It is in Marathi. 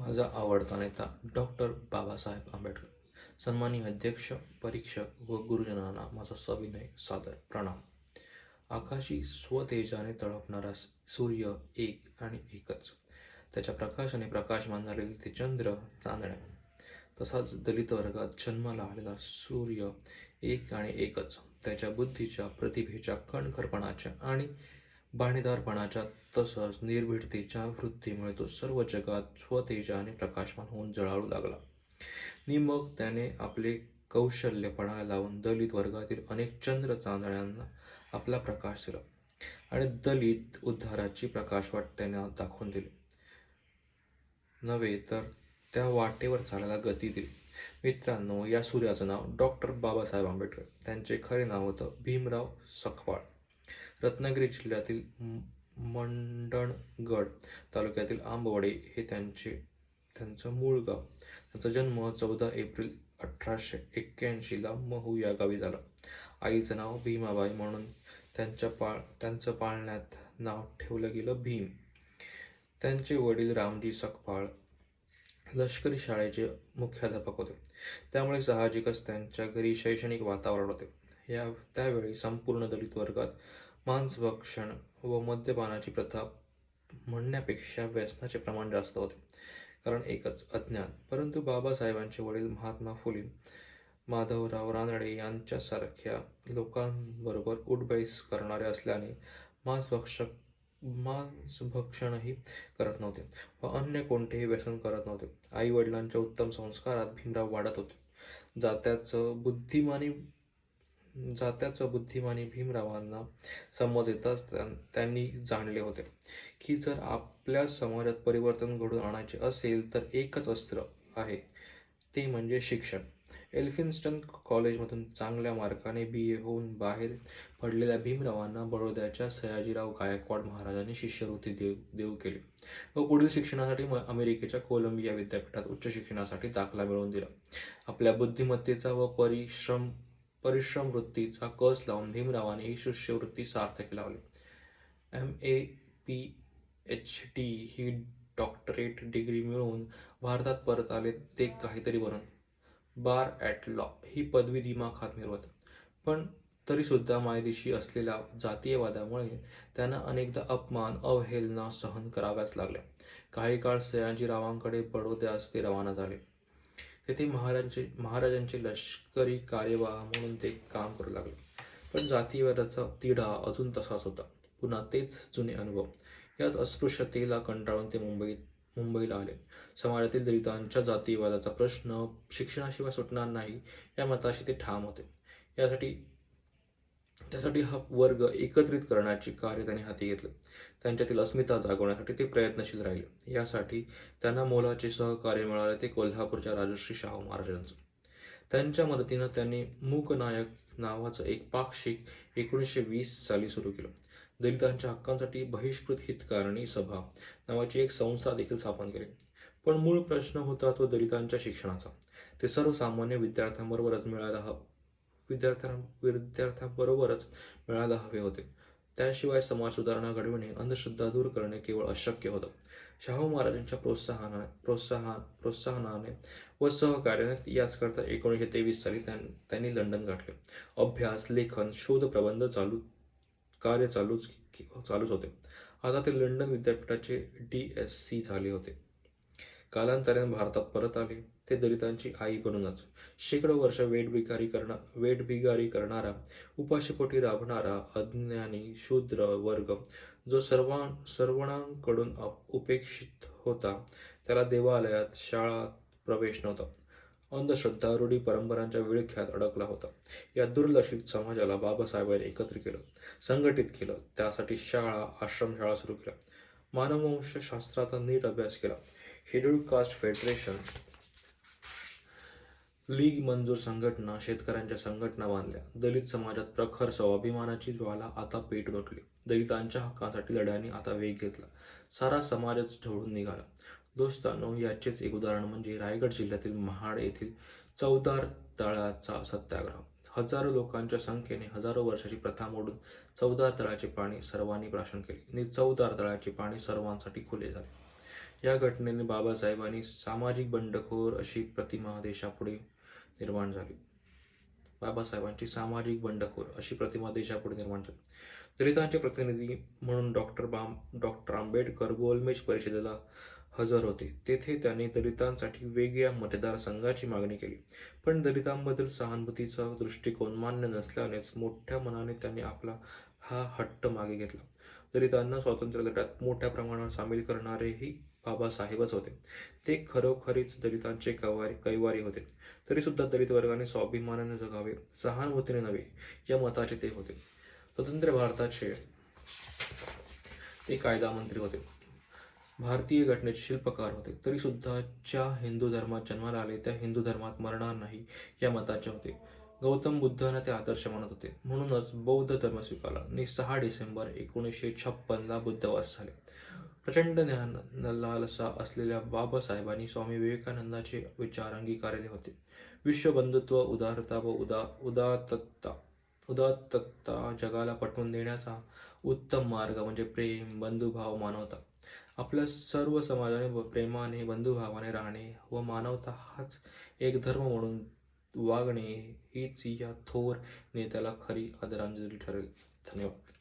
माझा आवडता नेता डॉक्टर बाबासाहेब आंबेडकर. सन्माननीय अध्यक्ष, परीक्षक व गुरुजनांना माझा सविनय सादर प्रणाम. आकाशी स्वतेजाने तळपणारा सूर्य एक आणि एकच, त्याच्या प्रकाशाने प्रकाशमान झालेले ते चंद्र, चांदण्या. तसाच दलित वर्गात जन्माला आलेला सूर्य एक आणि एकच, त्याच्या बुद्धीच्या, प्रतिभेच्या, कणखरपणाच्या आणि बाणेदारपणाच्या तसंच निर्भीडतेच्या वृत्तीमुळे तो सर्व जगात स्वतेजाने प्रकाशमान होऊन जळाळू लागला. नि मग त्याने आपले कौशल्य पणाला लावून दलित वर्गातील अनेक चंद्र चांदण्यांना आपला प्रकाश दिला आणि दलित उद्धाराची प्रकाशवाट त्याने दाखवून दिली नव्हे तर त्या वाटेवर चालायला गती दिली. मित्रांनो, या सूर्याचं नाव डॉक्टर बाबासाहेब आंबेडकर. त्यांचे खरे नाव होतं भीमराव सकपाळ. रत्नागिरी जिल्ह्यातील मंडणगड तालुक्यातील आंबवडे हे त्यांचं मूळ गाव. त्यांचा जन्म 14 एप्रिल 1881ला महू या गावी झाला. आईचं नाव भीमाबाई म्हणून त्यांचं पाळण्यात नाव ठेवलं गेलं भीम. त्यांचे वडील रामजी सकपाळ लष्करी शाळेचे मुख्याध्यापक होते, त्यामुळे साहजिकच त्यांच्या घरी शैक्षणिक वातावरण होते. त्यावेळी संपूर्ण दलित वर्गात मांसभक्षण व मद्यपानाची प्रथा म्हणण्यापेक्षा व्यसनाचे प्रमाण जास्त होते, कारण एकच अज्ञान. परंतु बाबासाहेबांचे वडील महात्मा फुले, माधवराव रानडे यांच्यासारख्या लोकांबरोबर उठबैस करणारे असल्याने मांसभक्षणही करत नव्हते व अन्य कोणतेही व्यसन करत नव्हते. आई वडिलांच्या उत्तम संस्कारात भीमराव वाढत होते. जात्याचं बुद्धिमानी भीमरावांना समज त्यांनी जाणले होते की जर आपल्या समाजात परिवर्तन घडवून आणायचे असेल तर एकच अस्त्र आहे, ते म्हणजे शिक्षण. एल्फिन्स्टन कॉलेजमधून चांगल्या मार्काने BA होऊन बाहेर पडलेल्या भीमरावांना बडोद्याच्या सयाजीराव गायकवाड महाराजांनी शिष्यवृत्ती देऊ केली व पुढील शिक्षणासाठी अमेरिकेच्या कोलंबिया विद्यापीठात उच्च शिक्षणासाठी दाखला मिळवून दिला. आपल्या बुद्धिमत्तेचा व परिश्रम वृत्तीचा कस लावून भीमरावांनी ही शिष्यवृत्ती सार्थकी लावली. MA PhD ही डॉक्टरेट डिग्री मिळवून भारतात परत आले ते काहीतरी बनून. बार ॲट लॉ ही पदवी दिमाखात मिरवत, पण तरीसुद्धा मायदेशी असलेल्या जातीयवादामुळे त्यांना अनेकदा अपमान, अवहेलना सहन कराव्याच लागल्या. काही काळ सयाजीरावांकडे बडोद्यास ते रवाना झाले. तेथे महाराजांचे लष्करी कार्यवाह म्हणून ते काम करू लागले. पण जातीयवादाचा तिढा अजून तसाच होता. पुन्हा तेच जुने अनुभव. याच अस्पृश्यतेला कंटाळून ते मुंबईला आले. समाजातील दलितांच्या जातीयवादाचा प्रश्न शिक्षणाशिवाय सुटणार नाही या मताशी ते ठाम होते. त्यासाठी हा वर्ग एकत्रित करण्याचे कार्य त्यांनी हाती घेतले. त्यांच्यातील अस्मिता जागवण्यासाठी ते प्रयत्नशील राहिले. यासाठी त्यांना मोलाचे सहकार्य मिळाले ते कोल्हापूरच्या राजर्षी शाहू महाराजांचं. त्यांच्या मदतीनं त्यांनी मूकनायक नावाचं एक पाक्षिक 1920 साली सुरू केलं. दलितांच्या हक्कांसाठी बहिष्कृत हितकारणी सभा नावाची एक संस्था देखील स्थापन केली. पण मूळ प्रश्न होता तो दलितांच्या शिक्षणाचा. ते सर्वसामान्य विद्यार्थ्यांबरोबरच मिळायला हवे होते. त्याशिवाय समाज सुधारणा घडविणे, अंधश्रद्धा दूर करणे केवळ अशक्य होतं. शाहू महाराजांच्या प्रोत्साहनाने व सहकार्याने याचकरता 1923 साली त्यांनी लंडन गाठले. अभ्यास, लेखन, शोध प्रबंध कार्य चालूच होते. आता ते लंडन विद्यापीठाचे DSc झाले होते. कालांतराने भारतात परत आले, ते दलितांची आई बनूनच. शेकडो वर्ष वेठबिगारी करणारा, उपाशीपोटी राबणारा अज्ञानी शूद्र वर्ग जो सर्वांकडून उपेक्षित होता, त्याला देवालयात, शाळात प्रवेश नव्हता. अंधश्रद्धा, रूढी परंपरांच्या विळख्यात अडकला होता. या दुर्लक्षित समाजाला बाबासाहेबांनी एकत्र केलं, संघटित केलं. त्यासाठी शाळा, आश्रमशाळा सुरू केल्या. मानववंशशास्त्राचा नीट अभ्यास केला. शेड्यूल्ड कास्ट फेडरेशन, लीग मंजूर संघटना, शेतकऱ्यांच्या संघटना बांधल्या. दलित समाजात प्रखर स्वाभिमानाची ज्वाला आता पेटून उठली. दलितांच्या हक्कांसाठी लढ्यांनी आता वेग घेतला. सारा समाजच ढवळून निघाला. दोस्तांनो, याचेच एक उदाहरण म्हणजे रायगड जिल्ह्यातील महाड येथील चवदार तळ्याचा सत्याग्रह. हजारो लोकांच्या संख्येने हजारो वर्षाची प्रथा मोडून चवदार तळ्याचे पाणी सर्वांनी प्राशन केले आणि चवदार तळ्याचे पाणी सर्वांसाठी खुले झाले. या घटनेने बाबासाहेबांनी सामाजिक बंडखोर अशी प्रतिमा देशापुढे निर्माण झाली. बाबासाहेबांची सामाजिक बंडखोर अशी प्रतिमा देशापुढे निर्माण झाली. दलितांचे प्रतिनिधी म्हणून डॉक्टर आंबेडकर गोलमेज परिषदेला हजर होते. तेथे त्यांनी दलितांसाठी वेगळ्या मतदारसंघाची मागणी केली. पण दलितांबद्दल सहानुभूतीचा दृष्टिकोन मान्य नसल्यानेच मोठ्या मनाने त्यांनी आपला हा हट्ट मागे घेतला. दलितांना स्वातंत्र्य लढ्यात मोठ्या प्रमाणावर सामील करणारेही बाबासाहेबच होते. ते खरोखरीच दलितांचे कैवारी होते. तरीसुद्धा दलित वर्गाने स्वाभिमानाने जगावे, सहानुभूतीने नव्हे, या मताचे ते होते. स्वतंत्र भारताचे ते कायदामंत्री होते. भारतीय घटनेचे शिल्पकार होते. तरीसुद्धा ज्या हिंदू धर्मात जन्माला आले त्या हिंदू धर्मात मरणार नाही या मताचे होते. गौतम बुद्धांना ते आदर्श मानत होते. म्हणूनच बौद्ध धर्म स्वीकारला आणि 6 डिसेंबर 1956ला बुद्धवास झाले. प्रचंड ज्ञान लालसा असलेल्या बाबासाहेबांनी स्वामी विवेकानंदांचे विचार अंगीकारले होते. विश्वबंधुत्व, उदारता व उदात्तता जगाला पटवून देण्याचा उत्तम मार्ग म्हणजे प्रेम, बंधुभाव, मानवता. आपल्या सर्व समाजाने प्रेमाने, बंधुभावाने राहणे व मानवता हाच एक धर्म म्हणून वागणे हीच या थोर नेत्याला खरी आदरांजली ठरेल. धन्यवाद.